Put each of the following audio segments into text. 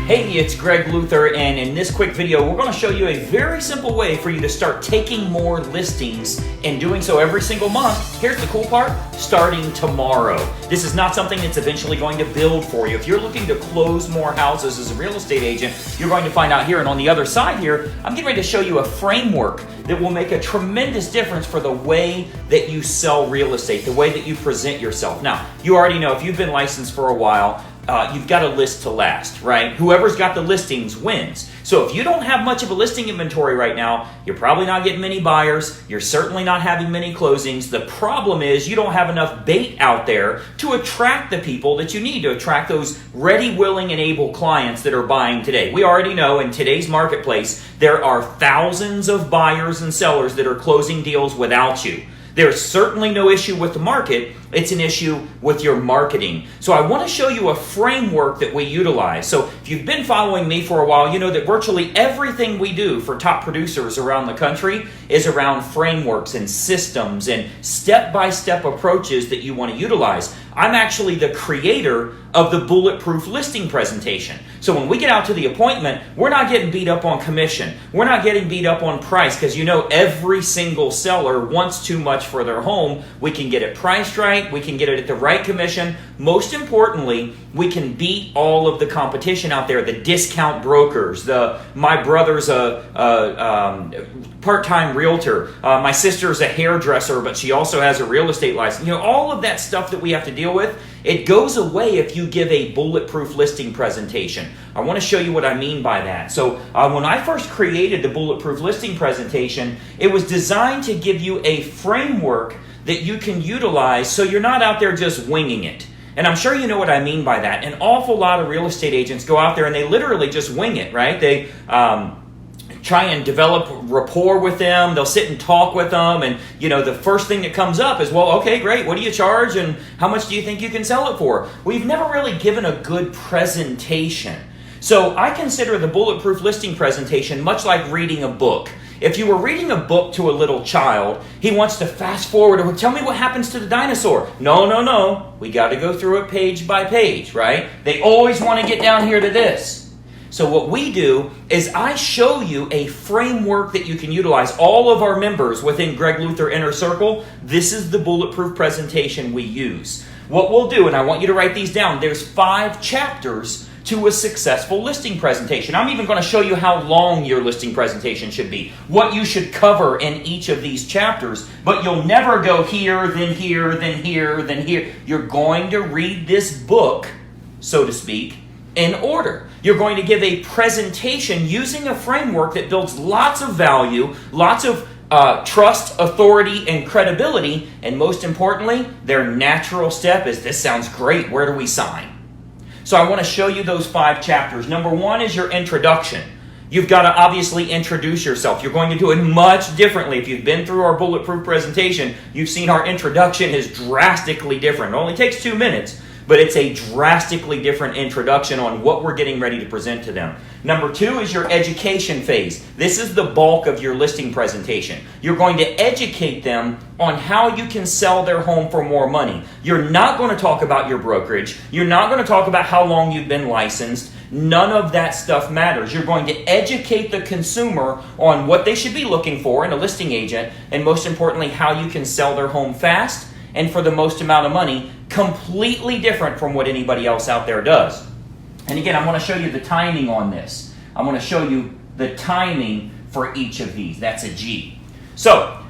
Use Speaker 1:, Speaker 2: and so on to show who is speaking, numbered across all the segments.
Speaker 1: Hey, it's Greg Luther, and in this quick video, we're going to show you a very simple way for you to start taking more listings and doing so every single month. Here's the cool part, starting tomorrow. This is not something that's eventually going to build for you. If you're looking to close more houses as a real estate agent, you're going to find out here. And on the other side here, I'm getting ready to show you a framework that will make a tremendous difference for the way that you sell real estate, the way that you present yourself. Now, you already know if you've been licensed for a while, you've got a list to last, right? Whoever's got the listings wins. So if you don't have much of a listing inventory right now, you're probably not getting many buyers. You're certainly not having many closings. The problem is you don't have enough bait out there to attract the people that you need to attract those ready, willing, and able clients that are buying today. We already know in today's marketplace, there are thousands of buyers and sellers that are closing deals without you. There's certainly no issue with the market. It's an issue with your marketing. So I want to show you a framework that we utilize. So if you've been following me for a while, you know that virtually everything we do for top producers around the country is around frameworks and systems and step-by-step approaches that you want to utilize. I'm actually the creator of the bulletproof listing presentation. So when we get out to the appointment, we're not getting beat up on commission. We're not getting beat up on price because you know every single seller wants too much for their home. We can get it priced right. We can get it at the right commission. Most importantly, we can beat all of the competition out there, the discount brokers, my brother's a part-time realtor. My sister's a hairdresser, but she also has a real estate license. You know, all of that stuff that we have to deal with, it goes away if you give a bulletproof listing presentation. I want to show you what I mean by that. So when I first created the bulletproof listing presentation, it was designed to give you a framework that you can utilize so you're not out there just winging it. And I'm sure you know what I mean by that. An awful lot of real estate agents go out there and they literally just wing it, right? They try and develop rapport with them. They'll sit and talk with them. And, you know, the first thing that comes up is, well, okay, great. What do you charge? And how much do you think you can sell it for? We've never really given a good presentation. So I consider the bulletproof listing presentation much like reading a book. If you were reading a book to a little child, he wants to fast forward. Or tell me what happens to the dinosaur. No. We got to go through it page by page, right? They always want to get down here to this. So what we do is I show you a framework that you can utilize. All of our members within Greg Luther Inner Circle, this is the bulletproof presentation we use. What we'll do, and I want you to write these down, there's 5 chapters to a successful listing presentation. I'm even going to show you how long your listing presentation should be, what you should cover in each of these chapters, but you'll never go here, then here, then here, then here. You're going to read this book, so to speak, in order. You're going to give a presentation using a framework that builds lots of value, lots of trust, authority, and credibility, and most importantly, their natural step is, this sounds great, where do we sign? So I want to show you those 5 chapters. Number 1 is your introduction. You've got to obviously introduce yourself. You're going to do it much differently. If you've been through our bulletproof presentation, you've seen our introduction is drastically different. It only takes 2 minutes, but it's a drastically different introduction on what we're getting ready to present to them. Number 2 is your education phase. This is the bulk of your listing presentation. You're going to educate them on how you can sell their home for more money. You're not going to talk about your brokerage. You're not going to talk about how long you've been licensed. None of that stuff matters. You're going to educate the consumer on what they should be looking for in a listing agent, and most importantly, how you can sell their home fast and for the most amount of money, completely different from what anybody else out there does. And again, I want to show you the timing on this. I want to show you the timing for each of these. That's a G. So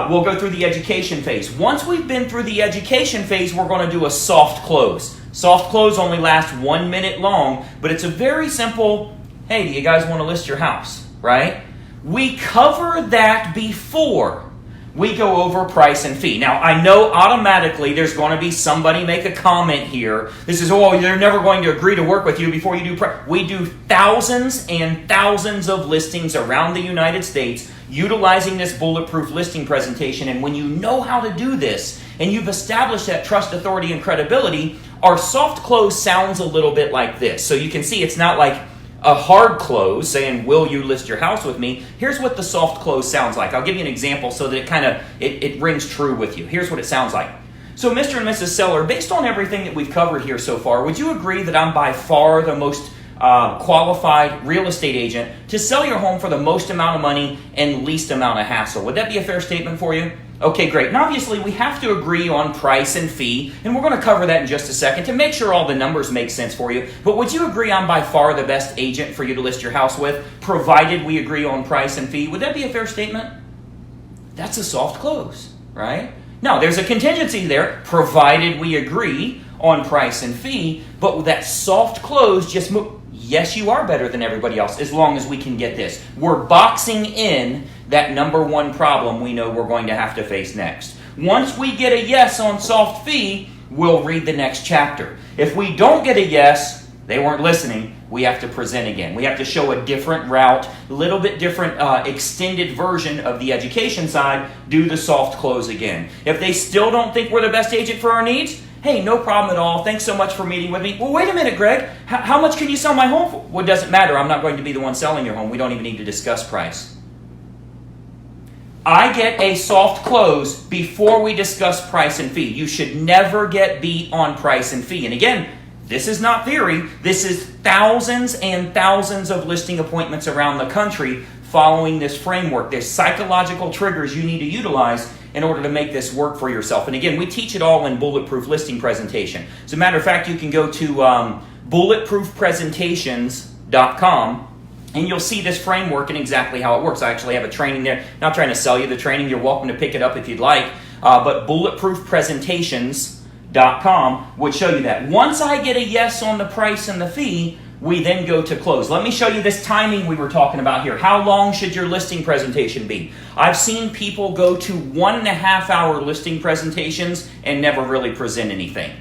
Speaker 1: we'll go through the education phase. Once we've been through the education phase, we're going to do a soft close. Soft close only lasts 1 minute long, but it's a very simple, hey, do you guys want to list your house, right? We cover that before we go over price and fee. Now, I know automatically there's going to be somebody make a comment here. This is, oh, they're never going to agree to work with you before you do price. We do thousands and thousands of listings around the United States utilizing this bulletproof listing presentation. And when you know how to do this and you've established that trust, authority, and credibility, our soft close sounds a little bit like this. So you can see it's not like a hard close saying, will you list your house with me? Here's what the soft close sounds like. I'll give you an example so that it rings true with you. Here's what it sounds like. So Mr. and Mrs. Seller, based on everything that we've covered here so far, would you agree that I'm by far the most qualified real estate agent to sell your home for the most amount of money and least amount of hassle? Would that be a fair statement for you? Okay, great. And obviously we have to agree on price and fee, and we're going to cover that in just a second to make sure all the numbers make sense for you. But would you agree I'm by far the best agent for you to list your house with, provided we agree on price and fee? Would that be a fair statement? That's a soft close, right? Now, there's a contingency there, provided we agree on price and fee, but with that soft close, just move. Yes, you are better than everybody else, as long as we can get this. We're boxing in that number one problem we know we're going to have to face next. Once we get a yes on soft fee, we'll read the next chapter. If we don't get a yes, they weren't listening, we have to present again. We have to show a different route, a little bit different extended version of the education side, do the soft close again. If they still don't think we're the best agent for our needs, hey, no problem at all. Thanks so much for meeting with me. Well, wait a minute, Greg. How much can you sell my home for? Well, it doesn't matter. I'm not going to be the one selling your home. We don't even need to discuss price. I get a soft close before we discuss price and fee. You should never get beat on price and fee. And again, this is not theory. This is thousands and thousands of listing appointments around the country following this framework. There's psychological triggers you need to utilize in order to make this work for yourself. And again, we teach it all in Bulletproof Listing Presentation. As a matter of fact, you can go to bulletproofpresentations.com and you'll see this framework and exactly how it works. I actually have a training there. Not trying to sell you the training. You're welcome to pick it up if you'd like. But bulletproofpresentations.com would show you that. Once I get a yes on the price and the fee, we then go to close. Let me show you this timing we were talking about here. How long should your listing presentation be? I've seen people go to 1.5 hour listing presentations and never really present anything.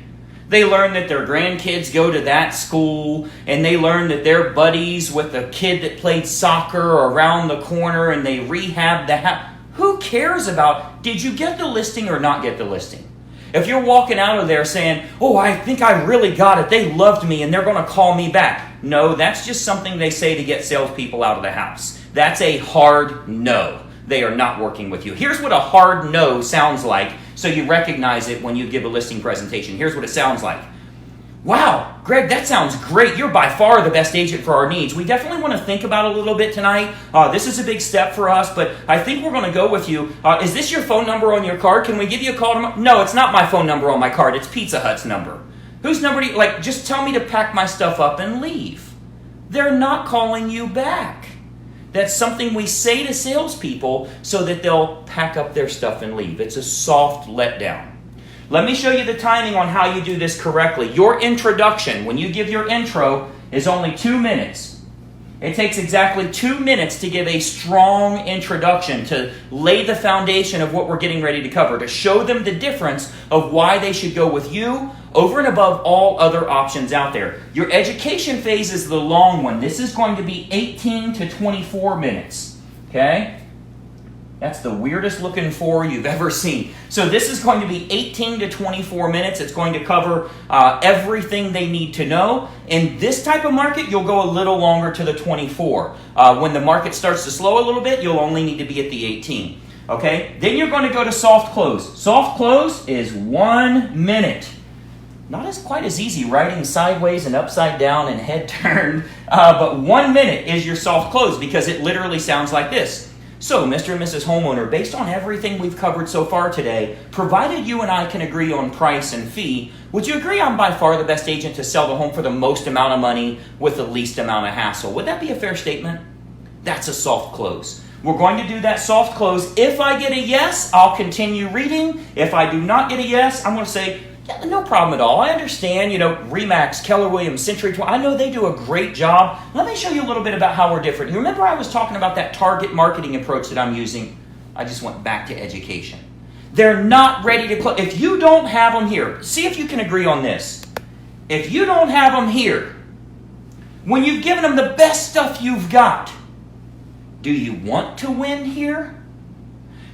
Speaker 1: They learn that their grandkids go to that school, and they learn that they're buddies with a kid that played soccer around the corner, and they rehab the house. Who cares about, did you get the listing or not get the listing? If you're walking out of there saying, oh, I think I really got it, they loved me and they're going to call me back. No, that's just something they say to get salespeople out of the house. That's a hard no. They are not working with you. Here's what a hard no sounds like so you recognize it when you give a listing presentation. Here's what it sounds like. Wow, Greg, that sounds great. You're by far the best agent for our needs. We definitely want to think about it a little bit tonight. This is a big step for us, but I think we're going to go with you. Is this your phone number on your card? Can we give you a call tomorrow? No, it's not my phone number on my card. It's Pizza Hut's number. Whose number do you, just tell me to pack my stuff up and leave. They're not calling you back. That's something we say to salespeople so that they'll pack up their stuff and leave. It's a soft letdown. Let me show you the timing on how you do this correctly. Your introduction, when you give your intro, is only 2 minutes. It takes exactly 2 minutes to give a strong introduction, to lay the foundation of what we're getting ready to cover, to show them the difference of why they should go with you over and above all other options out there. Your education phase is the long one. This is going to be 18 to 24 minutes. Okay? That's the weirdest looking 4 you've ever seen. So this is going to be 18 to 24 minutes. It's going to cover everything they need to know. In this type of market, you'll go a little longer to the 24. When the market starts to slow a little bit, you'll only need to be at the 18. Okay? Then you're going to go to soft close. Soft close is 1 minute. Not quite as easy writing sideways and upside down and head turned, but 1 minute is your soft close because it literally sounds like this. So, Mr. and Mrs. Homeowner, based on everything we've covered so far today, provided you and I can agree on price and fee, would you agree I'm by far the best agent to sell the home for the most amount of money with the least amount of hassle? Would that be a fair statement? That's a soft close. We're going to do that soft close. If I get a yes, I'll continue reading. If I do not get a yes, I'm going to say, yeah, no problem at all. I understand, Remax, Keller Williams, Century 20. I know they do a great job. Let me show you a little bit about how we're different. You remember I was talking about that target marketing approach that I'm using? I just went back to education. They're not ready to close. If you don't have them here, see if you can agree on this. If you don't have them here, when you've given them the best stuff you've got, do you want to win here?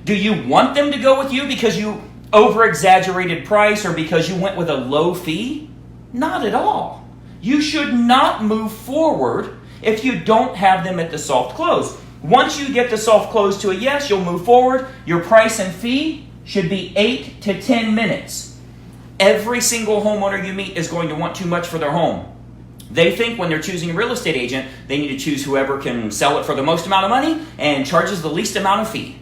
Speaker 1: Do you want them to go with you because you over-exaggerated price or because you went with a low fee? Not at all. You should not move forward if you don't have them at the soft close. Once you get the soft close to a yes, you'll move forward. Your price and fee should be 8 to 10 minutes. Every single homeowner you meet is going to want too much for their home. They think when they're choosing a real estate agent, they need to choose whoever can sell it for the most amount of money and charges the least amount of fee.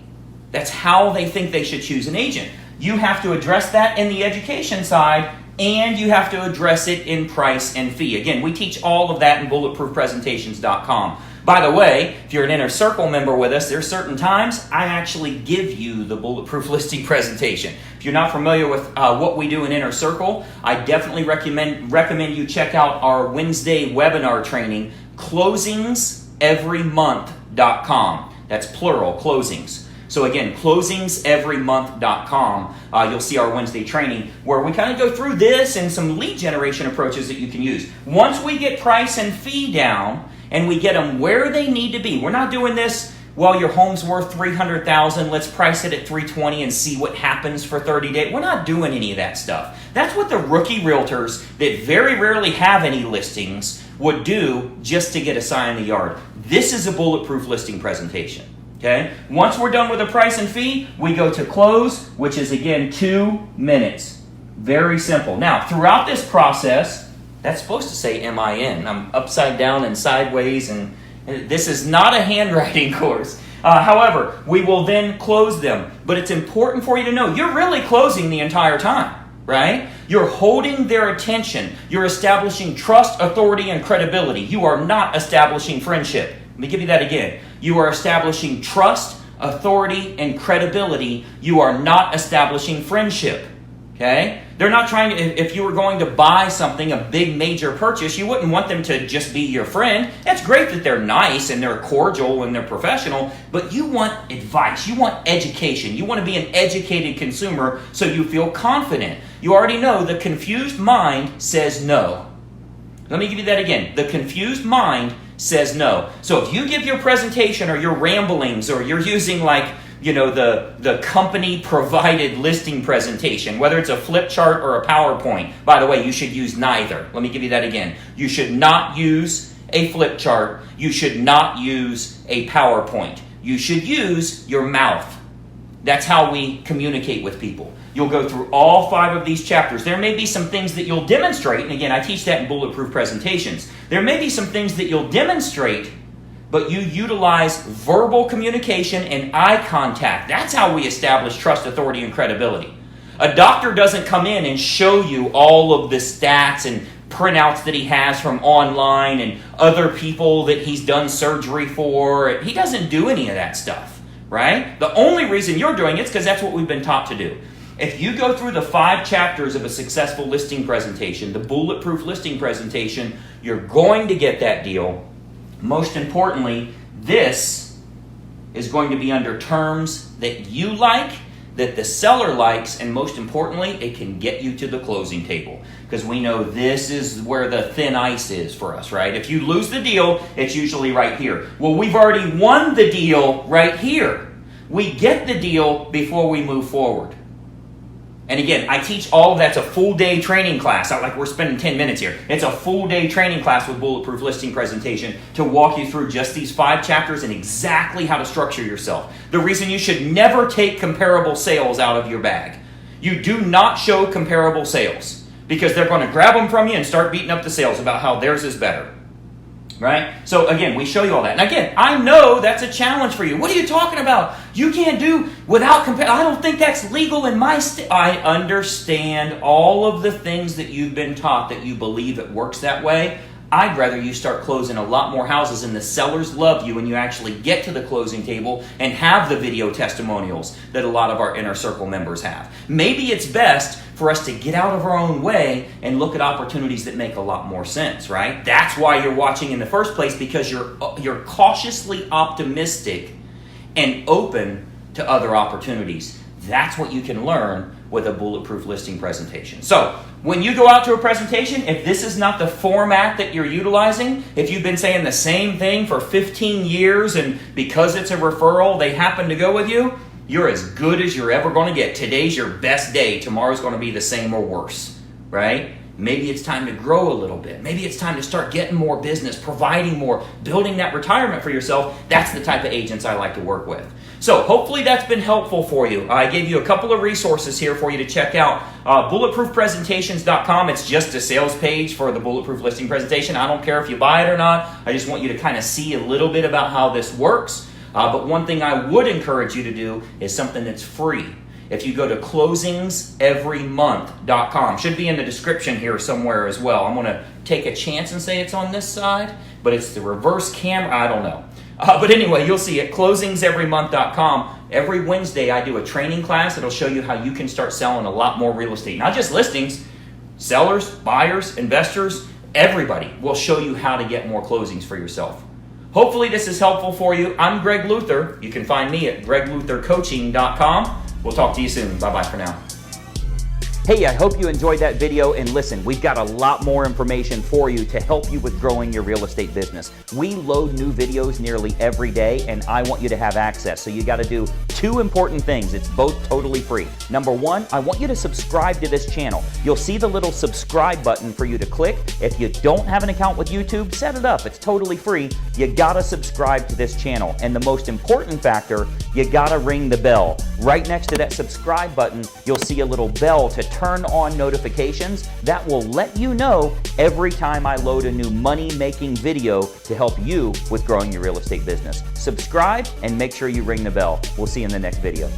Speaker 1: That's how they think they should choose an agent. You have to address that in the education side, and you have to address it in price and fee. Again, we teach all of that in bulletproofpresentations.com. By the way, if you're an Inner Circle member with us, there's certain times I actually give you the Bulletproof listing presentation. If you're not familiar with what we do in Inner Circle, I definitely recommend you check out our Wednesday webinar training, closingseverymonth.com. That's plural, closings. So again, closingseverymonth.com. You'll see our Wednesday training where we kind of go through this and some lead generation approaches that you can use. Once we get price and fee down, and we get them where they need to be. We're not doing this, well, your home's worth $300,000, let's price it at $320 and see what happens for 30 days. We're not doing any of that stuff. That's what the rookie realtors that very rarely have any listings would do just to get a sign in the yard. This is a bulletproof listing presentation. Okay? Once we're done with the price and fee, we go to close, which is again 2 minutes. Very simple. Now, throughout this process, that's supposed to say MIN. I'm upside down and sideways, and this is not a handwriting course. However, we will then close them. But it's important for you to know you're really closing the entire time, right? You're holding their attention. You're establishing trust, authority, and credibility. You are not establishing friendship. Let me give you that again. You are establishing trust, authority, and credibility. You are not establishing friendship. Okay? They're not trying to, if you were going to buy something, a big major purchase, you wouldn't want them to just be your friend. It's great that they're nice and they're cordial and they're professional, but you want advice. You want education. You want to be an educated consumer so you feel confident. You already know the confused mind says no. Let me give you that again. The confused mind says no. So if you give your presentation or your ramblings or you're using the company provided listing presentation, whether it's a flip chart or a PowerPoint. By the way, you should use neither. Let me give you that again. You should not use a flip chart. You should not use a PowerPoint. You should use your mouth. That's how we communicate with people. You'll go through all 5 of these chapters. There may be some things that you'll demonstrate, and again, I teach that in Bulletproof Presentations. There may be some things that you'll demonstrate, but you utilize verbal communication and eye contact. That's how we establish trust, authority, and credibility. A doctor doesn't come in and show you all of the stats and printouts that he has from online and other people that he's done surgery for. He doesn't do any of that stuff, right? The only reason you're doing it is because that's what we've been taught to do. If you go through the 5 chapters of a successful listing presentation, the bulletproof listing presentation, you're going to get that deal. Most importantly, this is going to be under terms that you like, that the seller likes, and most importantly, it can get you to the closing table. Because we know this is where the thin ice is for us, right? If you lose the deal, it's usually right here. Well, we've already won the deal right here. We get the deal before we move forward. And again, I teach all of that's a full day training class. Not like we're spending 10 minutes here. It's a full day training class with Bulletproof Listing Presentation to walk you through just these 5 chapters and exactly how to structure yourself. The reason you should never take comparable sales out of your bag. You do not show comparable sales because they're going to grab them from you and start beating up the sales about how theirs is better. Right? So again, we show you all that. And again, I know that's a challenge for you. What are you talking about? You can't do without compare. I don't think that's legal in my state. I understand all of the things that you've been taught that you believe it works that way. I'd rather you start closing a lot more houses and the sellers love you and you actually get to the closing table and have the video testimonials that a lot of our Inner Circle members have. Maybe it's best for us to get out of our own way and look at opportunities that make a lot more sense, right? That's why you're watching in the first place, because you're cautiously optimistic and open to other opportunities. That's what you can learn with a bulletproof listing presentation. So when you go out to a presentation, if this is not the format that you're utilizing, if you've been saying the same thing for 15 years and because it's a referral, they happen to go with you, you're as good as you're ever going to get. Today's your best day. Tomorrow's going to be the same or worse, right? Maybe it's time to grow a little bit. Maybe it's time to start getting more business, providing more, building that retirement for yourself. That's the type of agents I like to work with. So hopefully that's been helpful for you. I gave you a couple of resources here for you to check out. Bulletproofpresentations.com. It's just a sales page for the Bulletproof listing presentation. I don't care if you buy it or not. I just want you to kind of see a little bit about how this works. But one thing I would encourage you to do is something that's free. If you go to closingseverymonth.com, should be in the description here somewhere as well. I'm going to take a chance and say it's on this side, but it's the reverse camera. I don't know. But anyway, you'll see it, closingseverymonth.com. Every Wednesday, I do a training class. It'll show you how you can start selling a lot more real estate. Not just listings, sellers, buyers, investors, everybody will show you how to get more closings for yourself. Hopefully this is helpful for you. I'm Greg Luther. You can find me at gregluthercoaching.com. We'll talk to you soon. Bye-bye for now. Hey, I hope you enjoyed that video, and listen, we've got a lot more information for you to help you with growing your real estate business. We load new videos nearly every day, and I want you to have access. So you got to do two important things. It's both totally free. Number one, I want you to subscribe to this channel. You'll see the little subscribe button for you to click. If you don't have an account with YouTube, set it up. It's totally free. You got to subscribe to this channel. And the most important factor, you got to ring the bell. Right next to that subscribe button, you'll see a little bell to turn on notifications. That will let you know every time I load a new money-making video to help you with growing your real estate business. Subscribe and make sure you ring the bell. We'll see you in the next video.